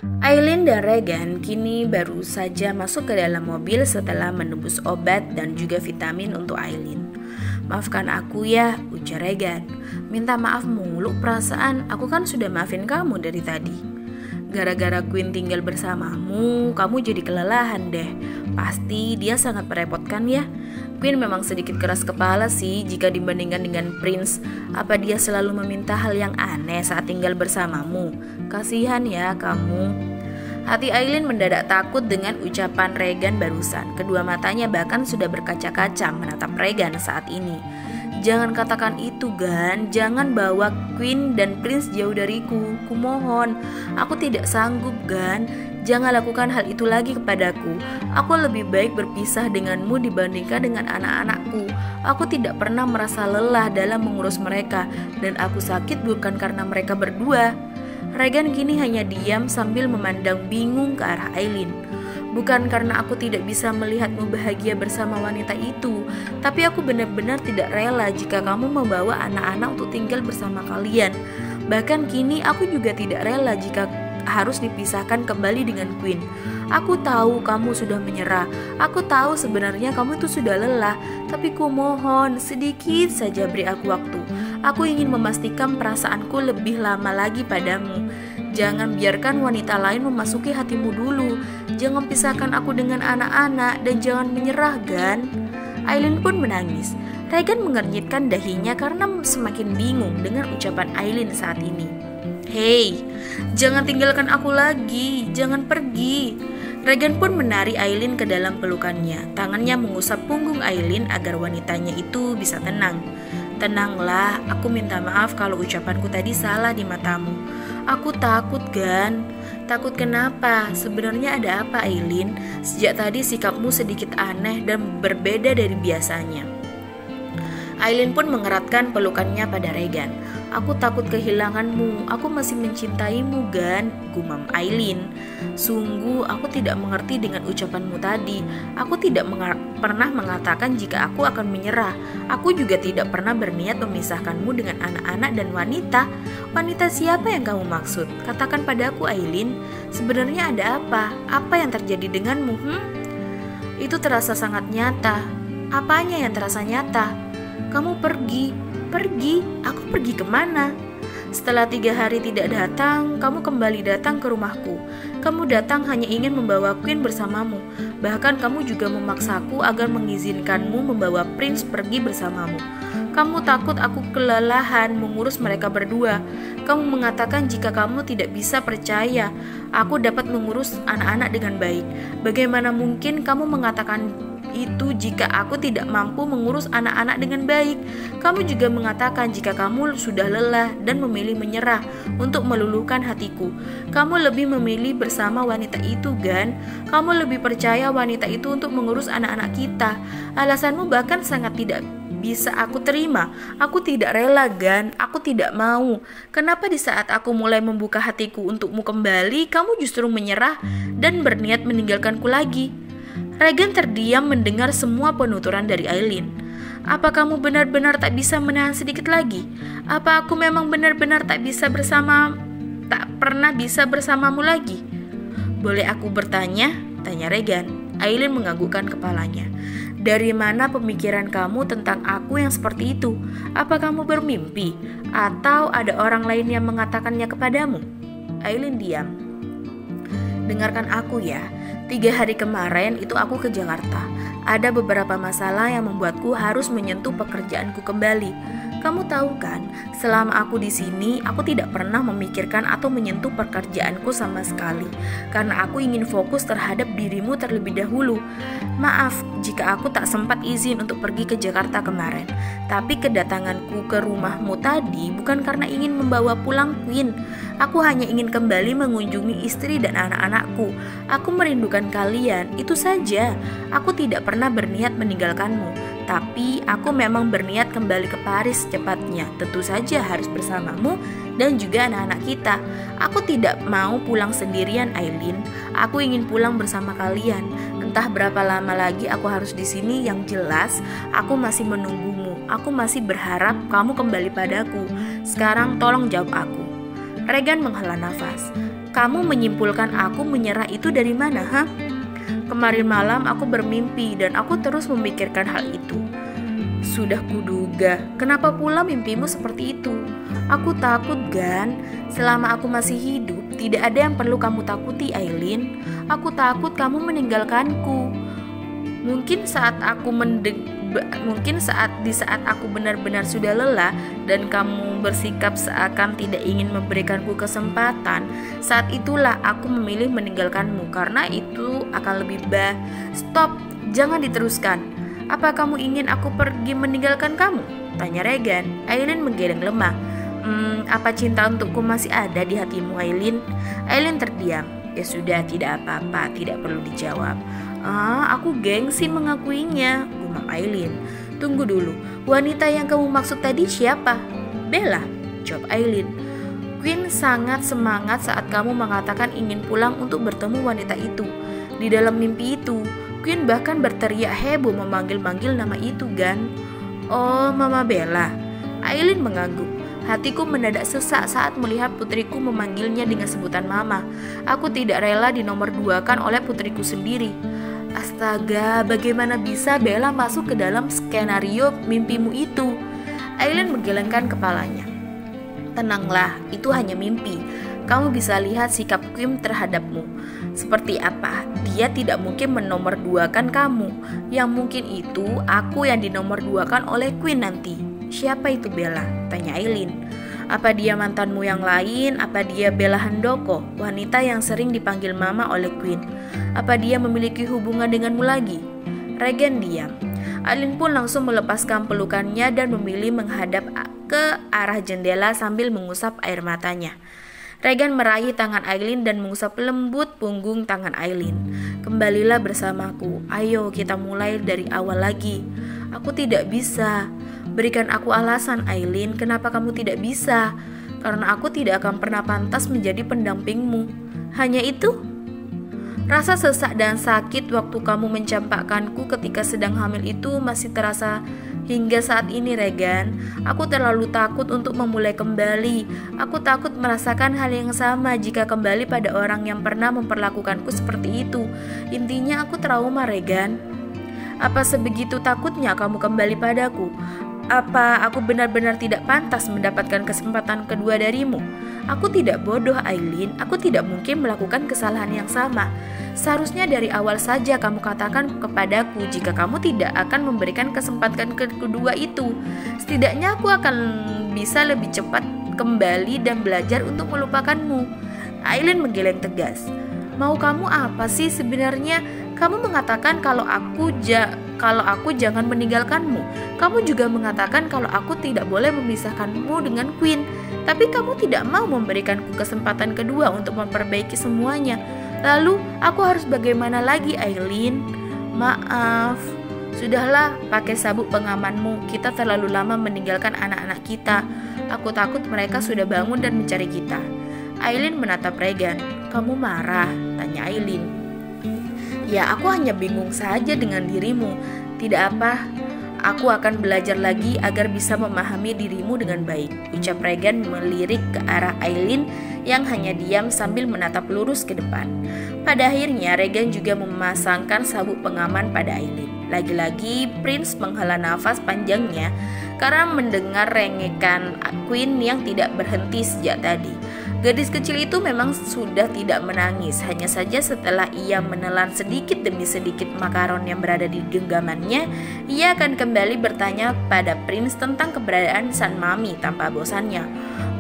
Aileen dan Regan kini baru saja masuk ke dalam mobil setelah menebus obat dan juga vitamin untuk Aileen. "Maafkan aku ya," ujar Regan. "Minta maaf mulu, perasaan aku kan sudah maafin kamu dari tadi." "Gara-gara Queen tinggal bersamamu, kamu jadi kelelahan deh. Pasti dia sangat merepotkan ya. Queen memang sedikit keras kepala sih jika dibandingkan dengan Prince. Apa dia selalu meminta hal yang aneh saat tinggal bersamamu? Kasihan ya kamu." Hati Aileen mendadak takut dengan ucapan Regan barusan. Kedua matanya bahkan sudah berkaca-kaca menatap Regan saat ini. "Jangan katakan itu, Gan. Jangan bawa Queen dan Prince jauh dariku. Kumohon. Aku tidak sanggup, Gan. Jangan lakukan hal itu lagi kepadaku. Aku lebih baik berpisah denganmu dibandingkan dengan anak-anakku. Aku tidak pernah merasa lelah dalam mengurus mereka, dan aku sakit bukan karena mereka berdua." Regan kini hanya diam sambil memandang bingung ke arah Aileen. "Bukan karena aku tidak bisa melihatmu bahagia bersama wanita itu, tapi aku benar-benar tidak rela jika kamu membawa anak-anak untuk tinggal bersama kalian. Bahkan kini aku juga tidak rela jika harus dipisahkan kembali dengan Queen. Aku tahu kamu sudah menyerah. Aku tahu sebenarnya kamu itu sudah lelah, tapi kumohon sedikit saja beri aku waktu. Aku ingin memastikan perasaanku lebih lama lagi padamu. Jangan biarkan wanita lain memasuki hatimu dulu. Jangan pisahkan aku dengan anak-anak dan jangan menyerah, Gan." Aileen pun menangis. Regan mengernyitkan dahinya karena semakin bingung dengan ucapan Aileen saat ini. "Hei, jangan tinggalkan aku lagi, jangan pergi." Regan pun menarik Aileen ke dalam pelukannya. Tangannya mengusap punggung Aileen agar wanitanya itu bisa tenang. "Tenanglah, aku minta maaf kalau ucapanku tadi salah di matamu. Aku takut, Gan." "Takut kenapa? Sebenarnya ada apa, Aileen? Sejak tadi sikapmu sedikit aneh dan berbeda dari biasanya." Aileen pun mengeratkan pelukannya pada Regan. "Aku takut kehilanganmu. Aku masih mencintaimu, Gan," gumam Aileen. "Sungguh, aku tidak mengerti dengan ucapanmu tadi. Aku tidak pernah mengatakan jika aku akan menyerah. Aku juga tidak pernah berniat memisahkanmu dengan anak-anak dan wanita. Wanita siapa yang kamu maksud? Katakan padaku, Aileen. Sebenarnya ada apa? Apa yang terjadi denganmu? Itu terasa sangat nyata." "Apanya yang terasa nyata?" "Kamu pergi. Aku pergi kemana? Setelah 3 hari tidak datang, kamu kembali datang ke rumahku. Kamu datang hanya ingin membawa Queen bersamamu. Bahkan kamu juga memaksaku agar mengizinkanmu membawa Prince pergi bersamamu. Kamu takut aku kelelahan mengurus mereka berdua. Kamu mengatakan jika kamu tidak bisa percaya aku dapat mengurus anak-anak dengan baik. Bagaimana mungkin kamu mengatakan itu jika aku tidak mampu mengurus anak-anak dengan baik? Kamu juga mengatakan jika kamu sudah lelah dan memilih menyerah untuk meluluhkan hatiku. Kamu lebih memilih bersama wanita itu, Gan. Kamu lebih percaya wanita itu untuk mengurus anak-anak kita. Alasanmu bahkan sangat tidak bisa aku terima. Aku tidak rela, Gan. Aku tidak mau. Kenapa di saat aku mulai membuka hatiku untukmu kembali, kamu justru menyerah dan berniat meninggalkanku lagi?" Regan terdiam mendengar semua penuturan dari Aileen. "Apa kamu benar-benar tak bisa menahan sedikit lagi? Apa aku memang benar-benar tak pernah bisa bersamamu lagi?" "Boleh aku bertanya?" tanya Regan. Aileen menganggukkan kepalanya. "Dari mana pemikiran kamu tentang aku yang seperti itu? Apa kamu bermimpi? Atau ada orang lain yang mengatakannya kepadamu?" Aileen diam. "Dengarkan aku ya. 3 hari kemarin itu aku ke Jakarta. Ada beberapa masalah yang membuatku harus menyentuh pekerjaanku kembali. Kamu tahu kan, selama aku di sini, aku tidak pernah memikirkan atau menyentuh pekerjaanku sama sekali, karena aku ingin fokus terhadap dirimu terlebih dahulu. Maaf jika aku tak sempat izin untuk pergi ke Jakarta kemarin. Tapi kedatanganku ke rumahmu tadi bukan karena ingin membawa pulang Queen. Aku hanya ingin kembali mengunjungi istri dan anak-anakku. Aku merindukan kalian, itu saja. Aku tidak pernah berniat meninggalkanmu. Tapi aku memang berniat kembali ke Paris secepatnya. Tentu saja harus bersamamu dan juga anak-anak kita. Aku tidak mau pulang sendirian, Aileen. Aku ingin pulang bersama kalian. Entah berapa lama lagi aku harus di sini, yang jelas aku masih menunggumu. Aku masih berharap kamu kembali padaku. Sekarang tolong jawab aku." Regan menghela nafas. Kamu menyimpulkan aku menyerah itu dari mana, ha? Kemarin malam aku bermimpi dan aku terus memikirkan hal itu. Sudah kuduga, kenapa pula mimpimu seperti itu? Aku takut, Gan. Selama aku masih hidup, tidak ada yang perlu kamu takuti, Aileen. Aku takut kamu meninggalkanku. Mungkin saat aku benar-benar sudah lelah dan kamu bersikap seakan tidak ingin memberikanku kesempatan, saat itulah aku memilih meninggalkanmu karena itu akan lebih baik. Stop, jangan diteruskan. Apa kamu ingin aku pergi meninggalkan kamu? Tanya Regan. Aileen menggeleng lemah. Apa cinta untukku masih ada di hatimu, Aileen? Aileen terdiam. Ya sudah, tidak apa-apa, tidak perlu dijawab. Aku gengsi mengakuinya, gumam Aileen. Tunggu dulu, wanita yang kamu maksud tadi siapa? Bella, jawab Aileen. Queen sangat semangat saat kamu mengatakan ingin pulang untuk bertemu wanita itu. Di dalam mimpi itu, Queen bahkan berteriak heboh memanggil-manggil nama itu, Gan. Oh, Mama Bella. Aileen mengangguk. Hatiku mendadak sesak saat melihat putriku memanggilnya dengan sebutan Mama. Aku tidak rela dinomor duakan oleh putriku sendiri. Astaga, bagaimana bisa Bella masuk ke dalam skenario mimpimu itu? Aileen menggelengkan kepalanya. Tenanglah, itu hanya mimpi. Kamu bisa lihat sikap Queen terhadapmu. Seperti apa? Dia tidak mungkin menomorduakan kamu. Yang mungkin itu aku yang dinomorduakan oleh Queen nanti. Siapa itu Bella? Tanya Aileen. Apa dia mantanmu yang lain? Apa dia Bella Handoko, wanita yang sering dipanggil Mama oleh Queen? Apa dia memiliki hubungan denganmu lagi? Regan diam. Aileen pun langsung melepaskan pelukannya dan memilih menghadap ke arah jendela sambil mengusap air matanya. Regan meraih tangan Aileen dan mengusap lembut punggung tangan Aileen. Kembalilah bersamaku. Ayo kita mulai dari awal lagi. Aku tidak bisa. Berikan aku alasan, Aileen, kenapa kamu tidak bisa? Karena aku tidak akan pernah pantas menjadi pendampingmu. Hanya itu? Rasa sesak dan sakit waktu kamu mencampakkanku ketika sedang hamil itu masih terasa hingga saat ini, Regan. Aku terlalu takut untuk memulai kembali. Aku takut merasakan hal yang sama jika kembali pada orang yang pernah memperlakukanku seperti itu. Intinya aku trauma, Regan. Apa sebegitu takutnya kamu kembali padaku? Apa aku benar-benar tidak pantas mendapatkan kesempatan kedua darimu? Aku tidak bodoh, Aileen. Aku tidak mungkin melakukan kesalahan yang sama. Seharusnya dari awal saja kamu katakan kepadaku jika kamu tidak akan memberikan kesempatan kedua itu. Setidaknya aku akan bisa lebih cepat kembali dan belajar untuk melupakanmu. Aileen menggeleng tegas. Mau kamu apa sih sebenarnya? Kamu mengatakan kalau aku jangan meninggalkanmu. Kamu juga mengatakan kalau aku tidak boleh memisahkanmu dengan Queen. Tapi kamu tidak mau memberikanku kesempatan kedua untuk memperbaiki semuanya. Lalu aku harus bagaimana lagi, Aileen? Maaf. Sudahlah, pakai sabuk pengamanmu. Kita terlalu lama meninggalkan anak-anak kita. Aku takut mereka sudah bangun dan mencari kita. Aileen menatap Regan. Kamu marah? Tanya Aileen. Ya, aku hanya bingung saja dengan dirimu. Tidak apa, aku akan belajar lagi agar bisa memahami dirimu dengan baik, ucap Regan melirik ke arah Aileen yang hanya diam sambil menatap lurus ke depan. Pada akhirnya Regan juga memasangkan sabuk pengaman pada Aileen. Lagi-lagi Prince menghela nafas panjangnya karena mendengar rengekan Queen yang tidak berhenti sejak tadi. Gadis kecil itu memang sudah tidak menangis, hanya saja setelah ia menelan sedikit demi sedikit makaron yang berada di genggamannya, ia akan kembali bertanya pada Prince tentang keberadaan sang mami tanpa bosannya.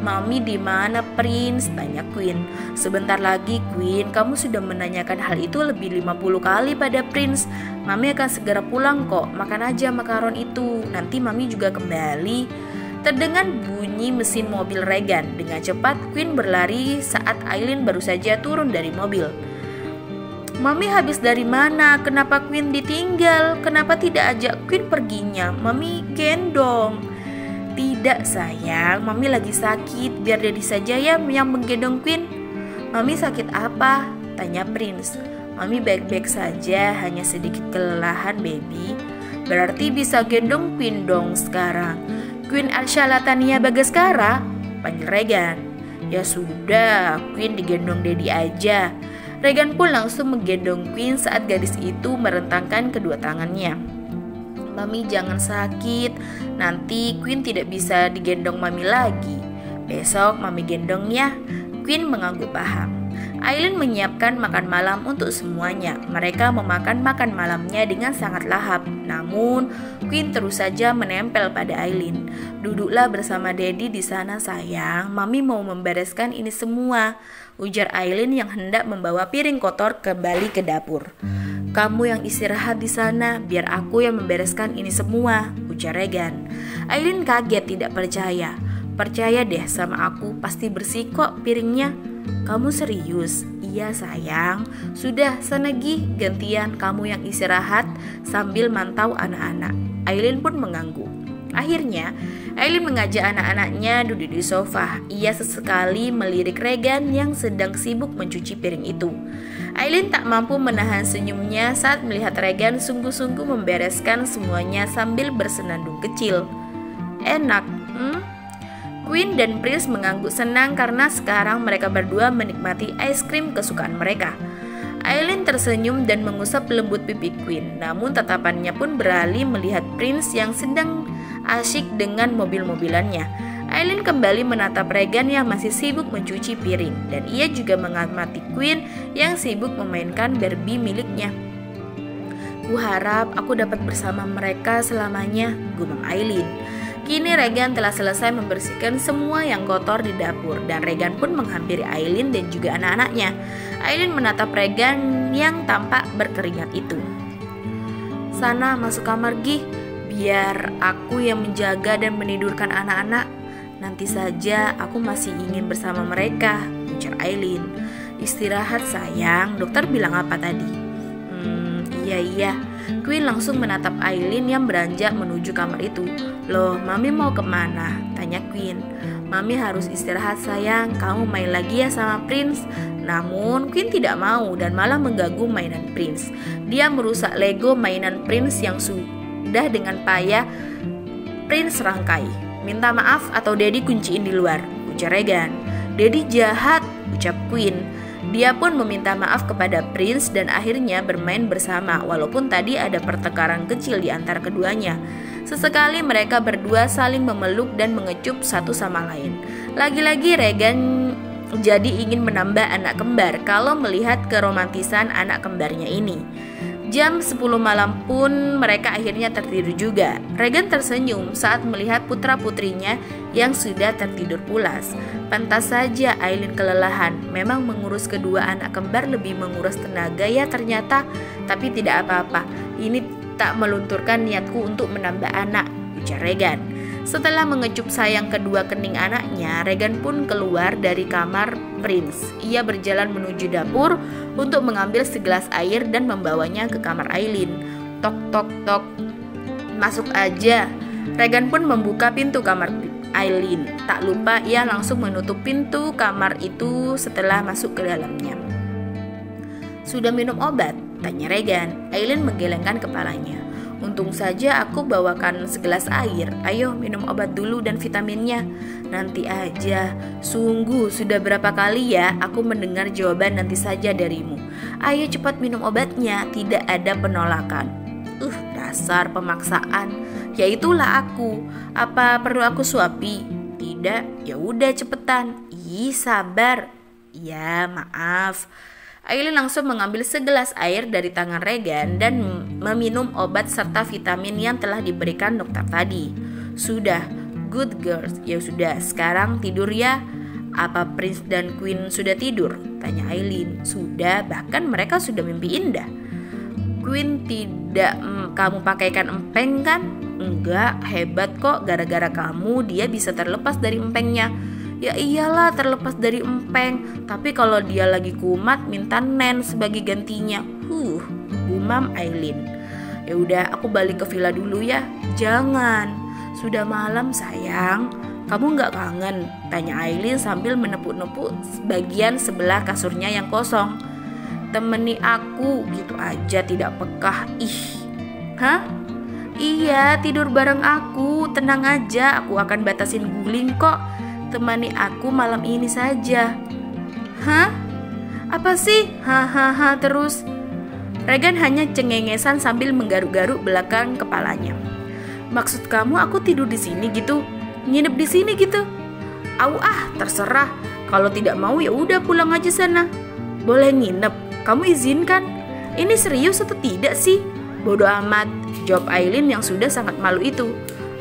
Mami di mana, Prince? Tanya Queen. Sebentar lagi, Queen, kamu sudah menanyakan hal itu lebih 50 kali pada Prince. Mami akan segera pulang kok, makan aja makaron itu, nanti Mami juga kembali. Terdengar bunyi mesin mobil Regan. Dengan cepat Queen berlari saat Aileen baru saja turun dari mobil. Mami habis dari mana? Kenapa Queen ditinggal? Kenapa tidak ajak Queen perginya? Mami gendong. Tidak sayang, Mami lagi sakit. Biar Daddy saja ya yang menggendong Queen. Mami sakit apa? Tanya Prince. Mami baik-baik saja, hanya sedikit kelelahan baby. Berarti bisa gendong Queen dong sekarang. Queen Arsha Latania Bagaskara? Panggil Regan. Ya sudah, Queen digendong Daddy aja. Regan pun langsung menggendong Queen saat gadis itu merentangkan kedua tangannya. Mami jangan sakit, nanti Queen tidak bisa digendong Mami lagi. Besok Mami gendong ya. Queen mengangguk paham. Aileen menyiapkan makan malam untuk semuanya. Mereka memakan makan malamnya dengan sangat lahap. Namun, Queen terus saja menempel pada Aileen. Duduklah bersama Daddy di sana sayang. Mami mau membereskan ini semua, ujar Aileen yang hendak membawa piring kotor kembali ke dapur. Kamu yang istirahat di sana, biar aku yang membereskan ini semua, ujar Regan. Aileen kaget tidak percaya. Percaya deh sama aku, pasti bersih kok piringnya. Kamu serius? Iya sayang. Sudah, sana Gi, gantian kamu yang istirahat sambil mantau anak-anak. Aileen pun mengangguk. Akhirnya, Aileen mengajak anak-anaknya duduk di sofa. Ia sesekali melirik Regan yang sedang sibuk mencuci piring itu. Aileen tak mampu menahan senyumnya saat melihat Regan sungguh-sungguh membereskan semuanya sambil bersenandung kecil. Enak, Queen dan Prince mengangguk senang karena sekarang mereka berdua menikmati es krim kesukaan mereka. Aileen tersenyum dan mengusap lembut pipi Queen, namun tatapannya pun beralih melihat Prince yang sedang asyik dengan mobil-mobilannya. Aileen kembali menatap Regan yang masih sibuk mencuci piring, dan ia juga mengamati Queen yang sibuk memainkan Barbie miliknya. Kuharap aku dapat bersama mereka selamanya, gumam Aileen. Kini Regan telah selesai membersihkan semua yang kotor di dapur dan Regan pun menghampiri Aileen dan juga anak-anaknya. Aileen menatap Regan yang tampak berkeringat itu. Sana masuk kamar Gi, biar aku yang menjaga dan menidurkan anak-anak. Nanti saja aku masih ingin bersama mereka, ujar Aileen. Istirahat sayang, dokter bilang apa tadi? Iya. Queen langsung menatap Aileen yang beranjak menuju kamar itu. Loh, Mami mau kemana? Tanya Queen. Mami harus istirahat sayang, kamu main lagi ya sama Prince. Namun Queen tidak mau dan malah mengganggu mainan Prince. Dia merusak Lego mainan Prince yang sudah dengan payah Prince rangkai. Minta maaf atau Daddy kunciin di luar, ujar Regan. Daddy jahat, ucap Queen. Dia pun meminta maaf kepada Prince dan akhirnya bermain bersama walaupun tadi ada pertengkaran kecil di antara keduanya. Sesekali mereka berdua saling memeluk dan mengecup satu sama lain. Lagi-lagi Regan jadi ingin menambah anak kembar kalau melihat keromantisan anak kembarnya ini. Jam 10 malam pun mereka akhirnya tertidur juga. Regan tersenyum saat melihat putra-putrinya yang sudah tertidur pulas. Pantas saja Aileen kelelahan. Memang mengurus kedua anak kembar lebih menguras tenaga ya ternyata. Tapi tidak apa-apa. Ini tak melunturkan niatku untuk menambah anak, ujar Regan. Setelah mengecup sayang kedua kening anaknya, Regan pun keluar dari kamar Prince. Ia berjalan menuju dapur untuk mengambil segelas air dan membawanya ke kamar Aileen. Tok tok tok. Masuk aja. Regan pun membuka pintu kamar Aileen. Tak lupa ia langsung menutup pintu kamar itu setelah masuk ke dalamnya. Sudah minum obat? Tanya Regan. Aileen menggelengkan kepalanya. Untung saja aku bawakan segelas air. Ayo minum obat dulu dan vitaminnya. Nanti aja. Sungguh sudah berapa kali ya aku mendengar jawaban nanti saja darimu. Ayo cepat minum obatnya. Tidak ada penolakan. Dasar pemaksaan. Ya itulah aku. Apa perlu aku suapi? Tidak. Ya udah cepetan. Ih sabar. Ya maaf. Aileen langsung mengambil segelas air dari tangan Regan dan meminum obat serta vitamin yang telah diberikan dokter tadi. Sudah, good girls. Ya sudah, sekarang tidur ya. Apa Prince dan Queen sudah tidur? Tanya Aileen. Sudah, bahkan mereka sudah mimpi indah. Queen tidak kamu pakaikan empeng kan? Enggak, hebat kok. Gara-gara kamu dia bisa terlepas dari empengnya. Ya iyalah terlepas dari empeng. Tapi kalau dia lagi kumat minta Nen sebagai gantinya. Gumam Aileen. Ya udah aku balik ke villa dulu ya. Jangan. Sudah malam sayang. Kamu nggak kangen? Tanya Aileen sambil menepuk-nepuk bagian sebelah kasurnya yang kosong. Temeni aku gitu aja tidak pekah. Hah? Iya tidur bareng aku. Tenang aja aku akan batasin guling kok. temani aku malam ini saja. Hah? Apa sih? Hahaha terus. Regan hanya cengengesan sambil menggaruk-garuk belakang kepalanya. Maksud kamu aku tidur di sini gitu? Nginep di sini gitu? Terserah. Kalau tidak mau ya udah pulang aja sana. Boleh nginep, kamu izinkan? Ini serius atau tidak sih? Bodoh amat, jawab Aileen yang sudah sangat malu itu.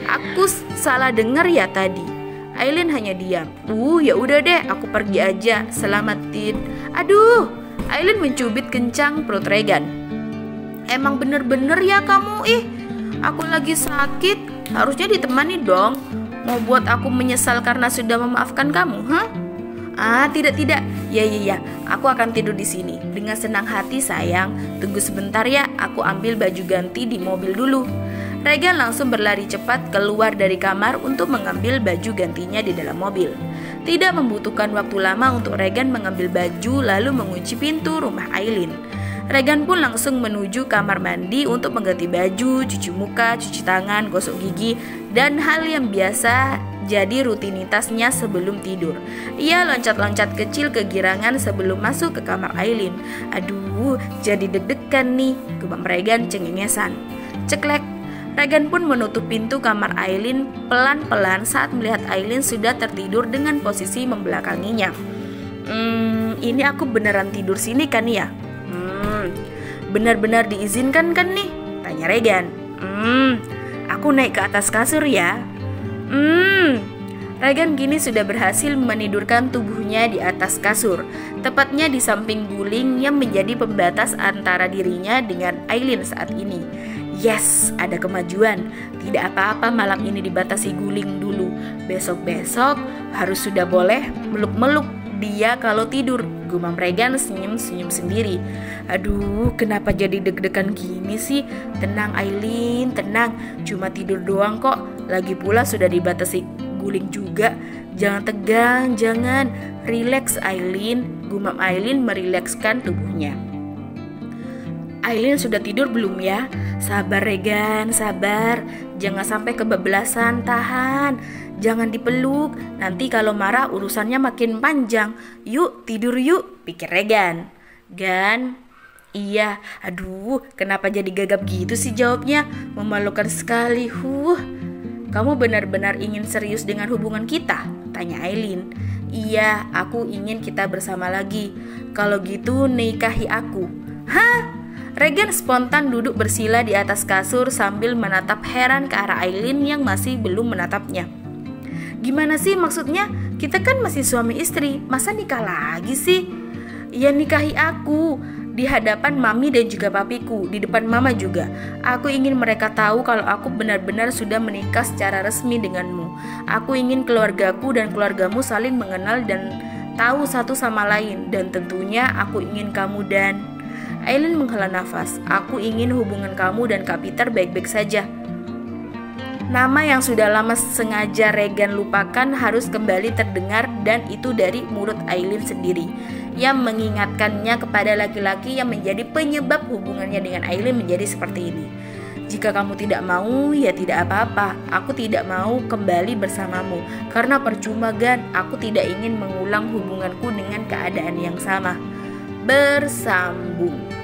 Aku salah dengar ya tadi. Aileen hanya diam. Ya udah deh, aku pergi aja. Selamat Tin. Aduh, Aileen mencubit kencang perut Regan. Emang bener-bener ya kamu, aku lagi sakit, harusnya ditemani dong. Mau buat aku menyesal karena sudah memaafkan kamu, Tidak. Ya, aku akan tidur di sini. Dengan senang hati sayang. Tunggu sebentar ya, aku ambil baju ganti di mobil dulu. Regan langsung berlari cepat keluar dari kamar untuk mengambil baju gantinya di dalam mobil. Tidak membutuhkan waktu lama untuk Regan mengambil baju lalu mengunci pintu rumah Aileen. Regan pun langsung menuju kamar mandi untuk mengganti baju, cuci muka, cuci tangan, gosok gigi, dan hal yang biasa jadi rutinitasnya sebelum tidur. Ia loncat-loncat kecil kegirangan sebelum masuk ke kamar Aileen. Aduh, jadi deg-degan nih, gumam Regan cengengesan. Ceklek. Regan pun menutup pintu kamar Aileen pelan-pelan saat melihat Aileen sudah tertidur dengan posisi membelakanginya. Ini aku beneran tidur sini kan ya? Benar-benar diizinkan kan nih? Tanya Regan. Aku naik ke atas kasur ya. Regan kini sudah berhasil menidurkan tubuhnya di atas kasur, tepatnya di samping guling yang menjadi pembatas antara dirinya dengan Aileen saat ini. Yes, ada kemajuan. Tidak apa-apa malam ini dibatasi guling dulu. Besok-besok harus sudah boleh meluk-meluk dia kalau tidur, gumam Regan senyum-senyum sendiri. Aduh, kenapa jadi deg-degan gini sih? Tenang Aileen, tenang. Cuma tidur doang kok. Lagi pula sudah dibatasi guling juga. Jangan tegang, jangan. Relax Aileen, gumam Aileen merilekskan tubuhnya. Aileen sudah tidur belum ya? Sabar Regan, sabar. Jangan sampai kebablasan, tahan. Jangan dipeluk, nanti kalau marah urusannya makin panjang. Yuk tidur yuk, pikir Regan. Gan, iya. Aduh, kenapa jadi gagap gitu sih jawabnya? Memalukan sekali. Kamu benar-benar ingin serius dengan hubungan kita? Tanya Aileen. Iya, aku ingin kita bersama lagi. Kalau gitu nikahi aku. Hah? Regan spontan duduk bersila di atas kasur sambil menatap heran ke arah Aileen yang masih belum menatapnya. Gimana sih maksudnya? Kita kan masih suami istri, masa nikah lagi sih? Ya nikahi aku, di hadapan mami dan juga papiku, di depan mama juga. Aku ingin mereka tahu kalau aku benar-benar sudah menikah secara resmi denganmu. Aku ingin keluargaku dan keluargamu saling mengenal dan tahu satu sama lain. Dan tentunya aku ingin kamu dan... Aileen menghela nafas. Aku ingin hubungan kamu dan Kak Peter baik-baik saja. Nama yang sudah lama sengaja Regan lupakan harus kembali terdengar, dan itu dari mulut Aileen sendiri yang mengingatkannya kepada laki-laki yang menjadi penyebab hubungannya dengan Aileen menjadi seperti ini. Jika kamu tidak mau, ya tidak apa-apa. Aku tidak mau kembali bersamamu karena percuma Gan. Aku tidak ingin mengulang hubunganku dengan keadaan yang sama. Bersambung.